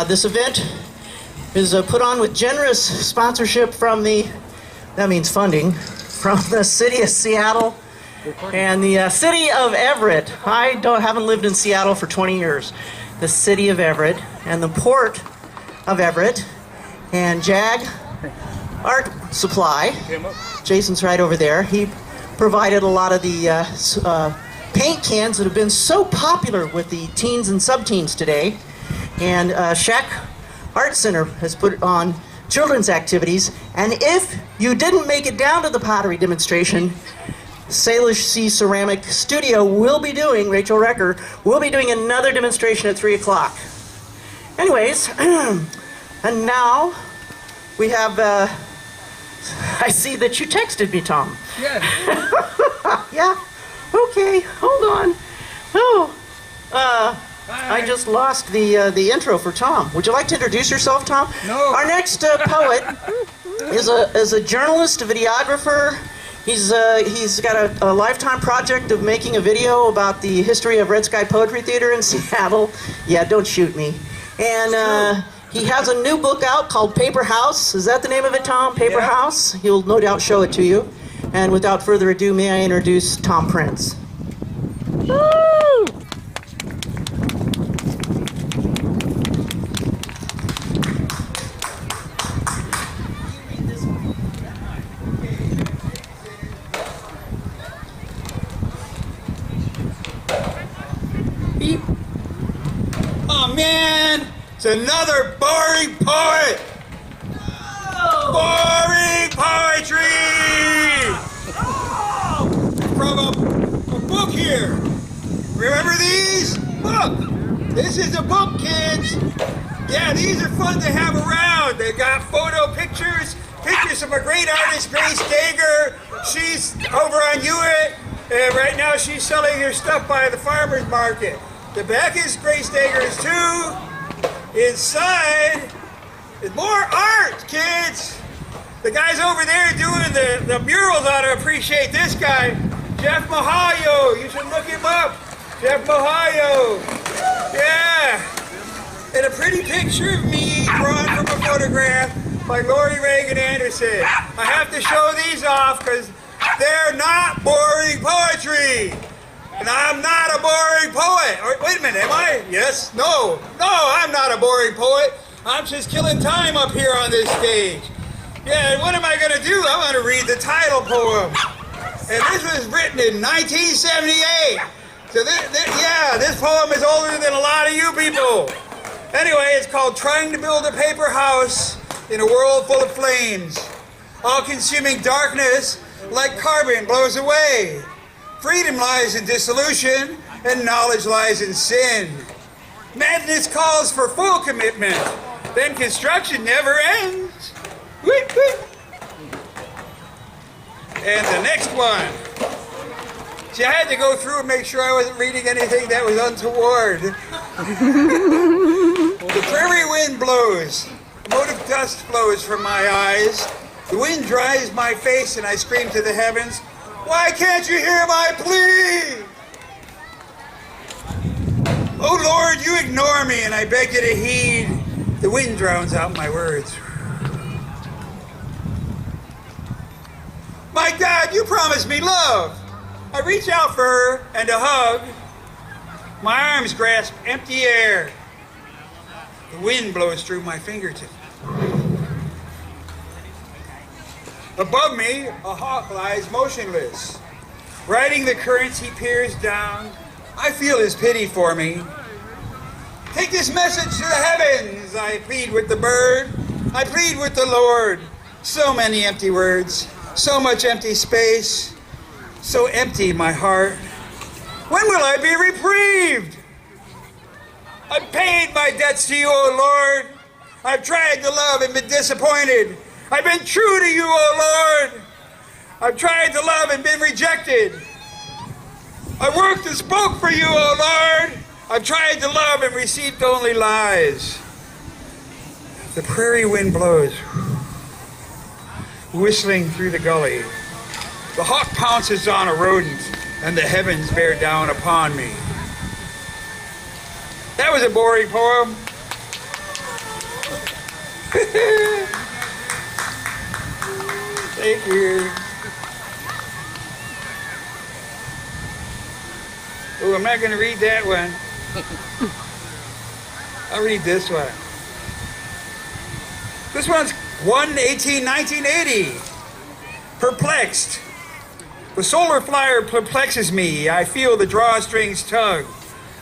This event is put on with generous sponsorship from that means funding, from the city of Seattle and the city of Everett. I haven't lived in Seattle for 20 years. The city of Everett and the port of Everett and JAG Art Supply. Jason's right over there. He provided a lot of the paint cans that have been so popular with the teens and sub-teens today. And Shack Art Center has put on children's activities. And if you didn't make it down to the pottery demonstration, Salish Sea Ceramic Studio will be doing, Rachel Recker, will be doing another demonstration at 3 o'clock. Anyways, and now we have, I see that you texted me, Tom. Yeah. Yeah, okay, hold on. I just lost the intro for Tom. Would you like to introduce yourself, Tom? No. Our next poet is a journalist, a videographer. He's got a lifetime project of making a video about the history of Red Sky Poetry Theater in Seattle. Yeah, don't shoot me. And he has a new book out called Paper House. Is that the name of it, Tom? Paper Yeah. House? He'll no doubt show it to you. And without further ado, may I introduce Tom Prince. Woo! Oh man, it's another boring poet. Boring poetry. From a book here. Remember these? Look, this is a book, kids. Yeah, these are fun to have around. They got photo pictures of a great artist, Grace Dager. She's over on Hewitt, and right now she's selling her stuff by the farmer's market. The back is Grace Dager's too. Inside is more art, kids. The guys over there doing the murals ought to appreciate this guy, Jeff Mahayo. You should look him up. Jeff Mahayo. Yeah. And a pretty picture of me drawn from a photograph by Lori Reagan Anderson. I have to show these off because they're not boring poetry. And I'm not a boring poet. Or, wait a minute, am I? Yes? No. No, I'm not a boring poet. I'm just killing time up here on this stage. Yeah, and what am I going to do? I'm going to read the title poem. And this was written in 1978. So this poem is older than a lot of you people. Anyway, it's called Trying to Build a Paper House in a World Full of Flames. All-consuming darkness, like carbon, blows away. Freedom lies in dissolution, and knowledge lies in sin. Madness calls for full commitment, then construction never ends. Whoop, whoop. And the next one. See, I had to go through and make sure I wasn't reading anything that was untoward. The prairie wind blows. A mote of dust flows from my eyes. The wind dries my face and I scream to the heavens, why can't you hear my plea? Oh Lord, you ignore me and I beg you to heed. The wind drowns out my words. My God, you promised me love. I reach out for her and a hug. My arms grasp empty air. The wind blows through my fingertips. Above me, a hawk lies motionless. Riding the currents, he peers down. I feel his pity for me. Take this message to the heavens, I plead with the bird. I plead with the Lord. So many empty words, so much empty space, so empty my heart. When will I be reprieved? I've paid my debts to you, O Lord. I've tried to love and been disappointed. I've been true to you, O Lord. I've tried to love and been rejected. I worked and spoke for you, O Lord. I've tried to love and received only lies. The prairie wind blows, whistling through the gully. The hawk pounces on a rodent, and the heavens bear down upon me. That was a boring poem. Thank you. Oh, I'm not going to read that one. I'll read this one. This one's 1/18/1980. Perplexed. The solar flyer perplexes me. I feel the drawstrings tug.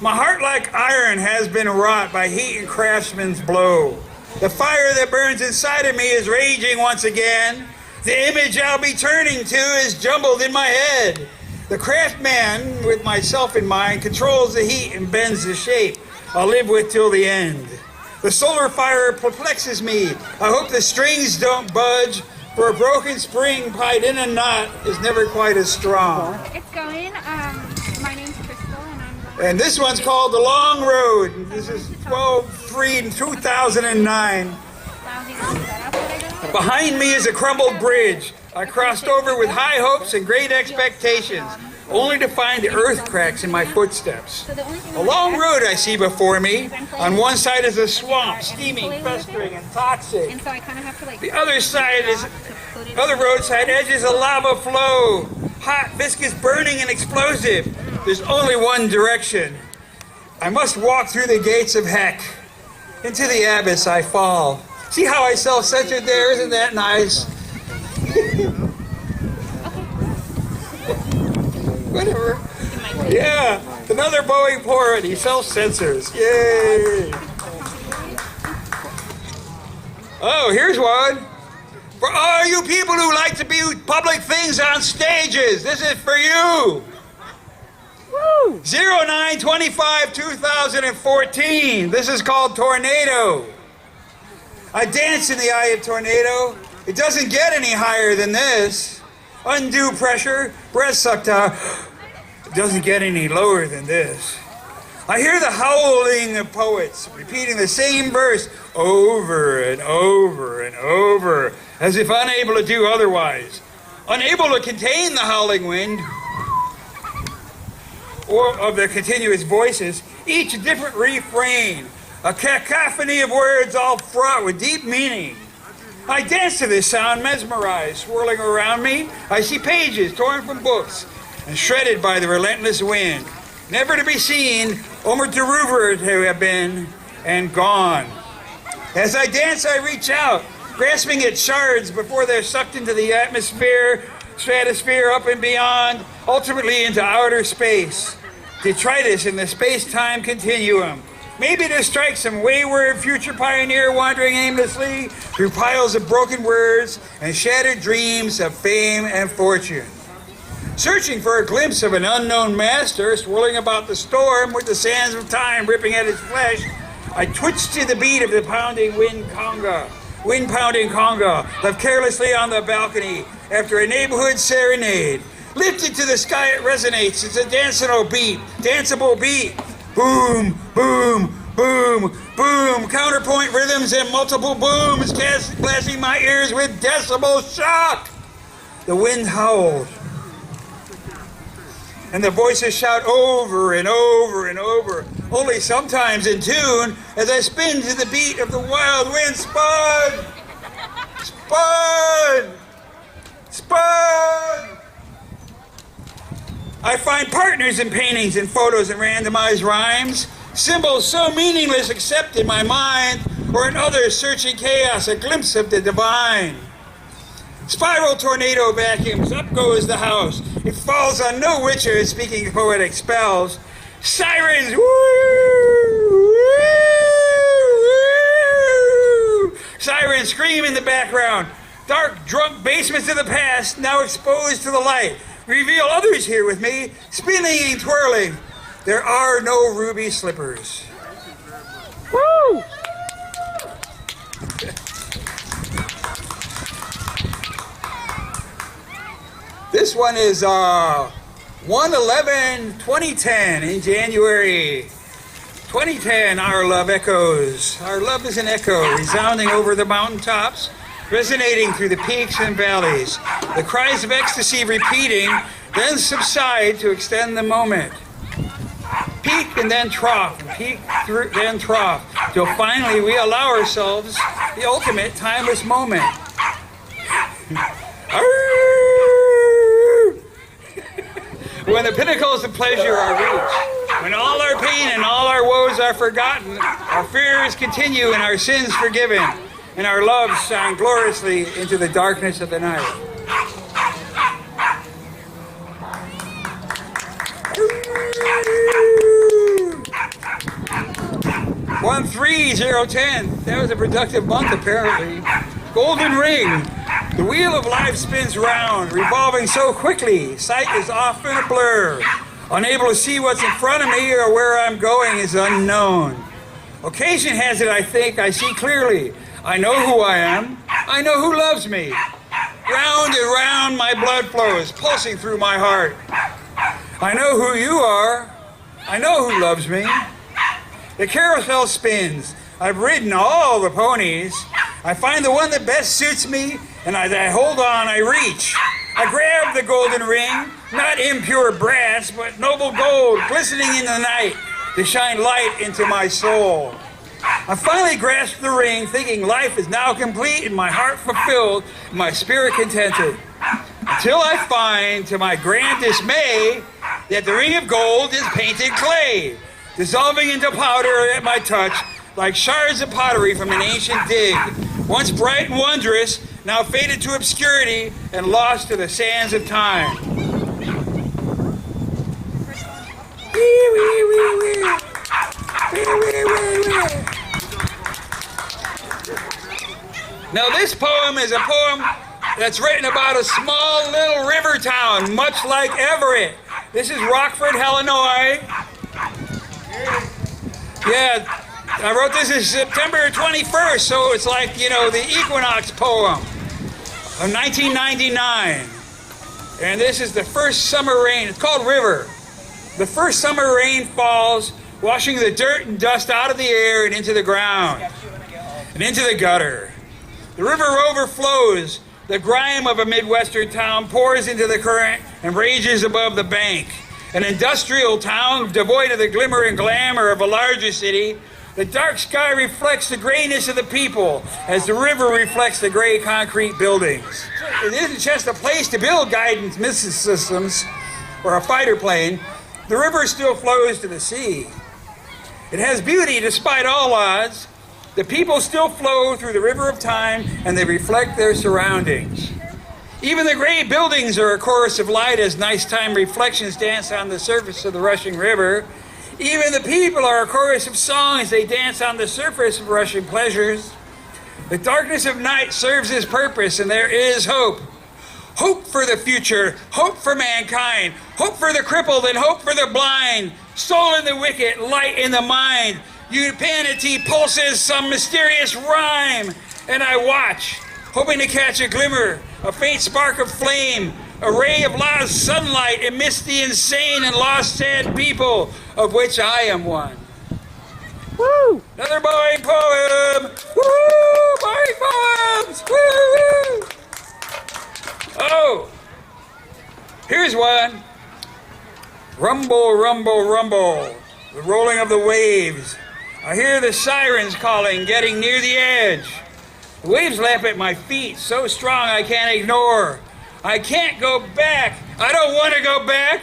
My heart like iron has been wrought by heat and craftsman's blow. The fire that burns inside of me is raging once again. The image I'll be turning to is jumbled in my head. The craftsman, with myself in mind, controls the heat and bends the shape I'll live with till the end. The solar fire perplexes me. I hope the strings don't budge, for a broken spring tied in a knot is never quite as strong. It's going. My name's Crystal, and I'm going. And this one's called The Long Road. This is 12/3/2009. Lounging on the bed outside, I go. Behind me is a crumbled bridge. I crossed over with high hopes and great expectations, only to find the earth cracks in my footsteps. So the only thing A long road I see before me. On one side is a swamp, steaming, festering, and toxic. And so I kind of have to like. The other side is, other roadside edge is a lava flow, hot, viscous, burning, and explosive. There's only one direction. I must walk through the gates of heck. Into the abyss I fall. See how I self-censored there? Isn't that nice? Whatever. Yeah, another Boeing poet. He self-censors. Yay! Oh, here's one. For all you people who like to be public things on stages, this is for you. 09/25/2014. This is called Tornado. I dance in the eye of tornado. It doesn't get any higher than this. Undue pressure, breath sucked out. It doesn't get any lower than this. I hear the howling of poets repeating the same verse over and over and over, as if unable to do otherwise. Unable to contain the howling wind or of their continuous voices, each a different refrain, a cacophony of words all fraught with deep meaning. I dance to this sound, mesmerized. Swirling around me, I see pages torn from books and shredded by the relentless wind. Never to be seen, only to river to have been and gone. As I dance, I reach out, grasping at shards before they're sucked into the atmosphere, stratosphere, up and beyond, ultimately into outer space. Detritus in the space-time continuum. Maybe to strike some wayward future pioneer wandering aimlessly through piles of broken words and shattered dreams of fame and fortune. Searching for a glimpse of an unknown master swirling about the storm with the sands of time ripping at his flesh, I twitch to the beat of the pounding wind pounding conga, left carelessly on the balcony after a neighborhood serenade. Lifted to the sky it resonates, it's a danceable beat. Boom, boom, boom, boom. Counterpoint rhythms and multiple booms, blasting my ears with decibel shock. The wind howled, and the voices shout over and over and over, only sometimes in tune, as I spin to the beat of the wild wind. Spun! Spun! Spun! I find partners in paintings and photos and randomized rhymes, symbols so meaningless except in my mind, or in others searching chaos, a glimpse of the divine. Spiral tornado vacuums, up goes the house. It falls on no witcher speaking poetic spells. Sirens, woo, woo, woo. Sirens scream in the background. Dark, drunk basements of the past, now exposed to the light, reveal others here with me, spinning and twirling. There are no ruby slippers. Woo! This one is 1/11/2010 in January 2010. Our love echoes. Our love is an echo resounding over the mountaintops, resonating through the peaks and valleys. The cries of ecstasy repeating, then subside to extend the moment. peak and then trough, and peak through, then trough, till finally we allow ourselves the ultimate timeless moment. When the pinnacles of pleasure are reached, when all our pain and all our woes are forgotten, our fears continue and our sins forgiven, and our loves shine gloriously into the darkness of the night. 13010. That was a productive month, apparently. Golden ring. The wheel of life spins round, revolving so quickly, sight is often a blur. Unable to see what's in front of me or where I'm going is unknown. Occasion has it, I think, I see clearly. I know who I am. I know who loves me. Round and round my blood flows, pulsing through my heart. I know who you are. I know who loves me. The carousel spins. I've ridden all the ponies. I find the one that best suits me, and I hold on, I reach. I grab the golden ring, not impure brass, but noble gold, glistening in the night to shine light into my soul. I finally grasp the ring, thinking life is now complete and my heart fulfilled, and my spirit contented. Until I find, to my grand dismay, that the ring of gold is painted clay, dissolving into powder at my touch, like shards of pottery from an ancient dig, once bright and wondrous, now faded to obscurity and lost to the sands of time. Now this poem is a poem that's written about a small little river town, much like Everett. This is Rockford, Illinois. Yeah, I wrote this in September 21st, so it's like, you know, the equinox poem of 1999. And this is the first summer rain. It's called River. The first summer rain falls, washing the dirt and dust out of the air and into the ground and into the gutter. The river overflows. The grime of a Midwestern town pours into the current and rages above the bank. An industrial town devoid of the glimmer and glamour of a larger city. The dark sky reflects the grayness of the people as the river reflects the gray concrete buildings. It isn't just a place to build guidance missile systems or a fighter plane. The river still flows to the sea. It has beauty despite all odds. The people still flow through the river of time and they reflect their surroundings. Even the gray buildings are a chorus of light as nighttime reflections dance on the surface of the rushing river. Even the people are a chorus of song as they dance on the surface of rushing pleasures. The darkness of night serves its purpose, and there is hope. Hope for the future, hope for mankind, hope for the crippled and hope for the blind. Soul in the wicked, light in the mind. Humanity pulses some mysterious rhyme, and I watch, hoping to catch a glimmer, a faint spark of flame, a ray of lost sunlight amidst the insane and lost sad people, of which I am one. Woo! Another boring poem! Woo! Boring poems! Woo! Oh! Here's one. Rumble, rumble, rumble. The rolling of the waves. I hear the sirens calling, getting near the edge. The waves lap at my feet, so strong I can't ignore. I can't go back. I don't want to go back.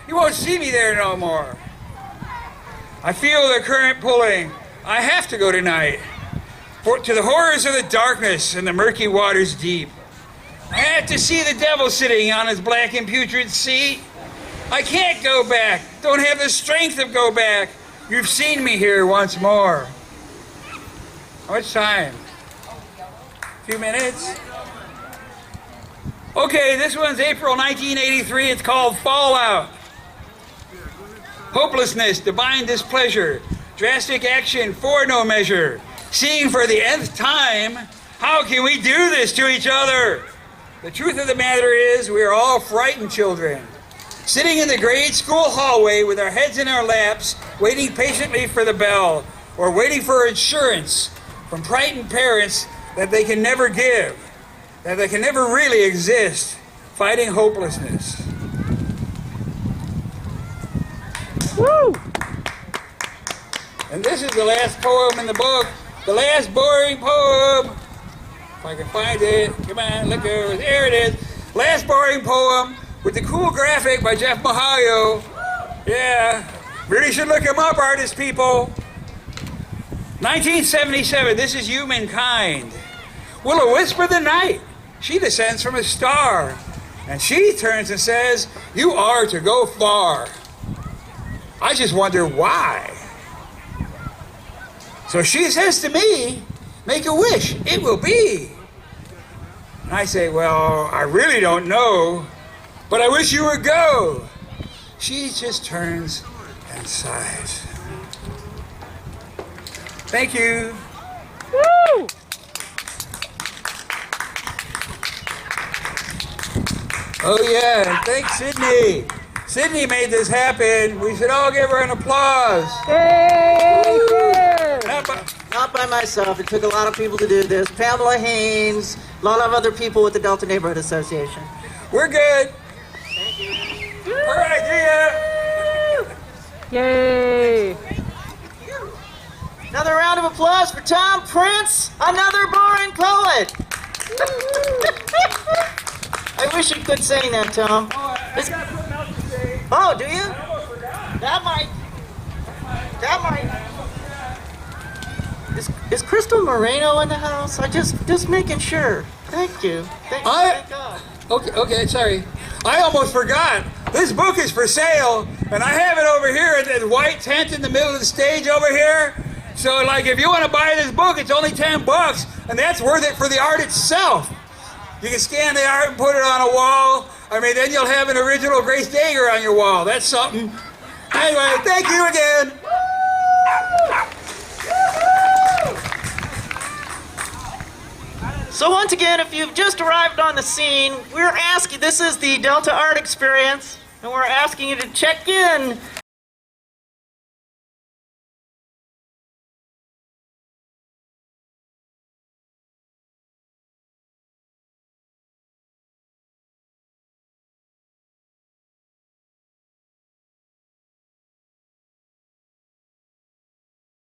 You won't see me there no more. I feel the current pulling. I have to go tonight. To the horrors of the darkness and the murky waters deep. I have to see the devil sitting on his black and putrid seat. I can't go back. Don't have the strength to go back. You've seen me here once more. How much time? A few minutes? Okay, this one's April 1983. It's called Fallout. Hopelessness, divine displeasure, drastic action for no measure. Seeing for the nth time, how can we do this to each other? The truth of the matter is, we are all frightened children. Sitting in the grade school hallway with our heads in our laps, waiting patiently for the bell, or waiting for insurance from frightened parents that they can never give, that they can never really exist, fighting hopelessness. Woo! this is the last poem in the book. The last boring poem. If I can find it. Come on, look over. There it is. Last boring poem with the cool graphic by Jeff Mahayo. Yeah. Really should look him up, artist people. 1977. This is Humankind. Will a whisper the night? She descends from a star. And she turns and says, you are to go far. I just wonder why. So she says to me, make a wish, it will be. And I say, well, I really don't know, but I wish you would go. She just turns and sighs. Thank you. Woo! Oh yeah, and thanks Cydney. Cydney made this happen. We should all give her an applause. Not by myself. It took a lot of people to do this. Pamela Haynes, a lot of other people with the Delta Neighborhood Association. We're good. Thank you. Her idea. Yay! Another round of applause for Tom Prince, another boring poet. I wish you could sing that, Tom. I got something else to say. Oh, do you? I almost forgot. That might. Is Crystal Moreno in the house? I just making sure. Thank you. Thank God. Okay, sorry. I almost forgot. This book is for sale, and I have it over here in the white tent in the middle of the stage over here. So, like, if you want to buy this book, it's only $10, and that's worth it for the art itself. You can scan the art and put it on a wall. I mean, then you'll have an original Grace Dagger on your wall. That's something. Anyway, thank you again. So once again, if you've just arrived on the scene, we're asking, this is the Delta Art Experience, and we're asking you to check in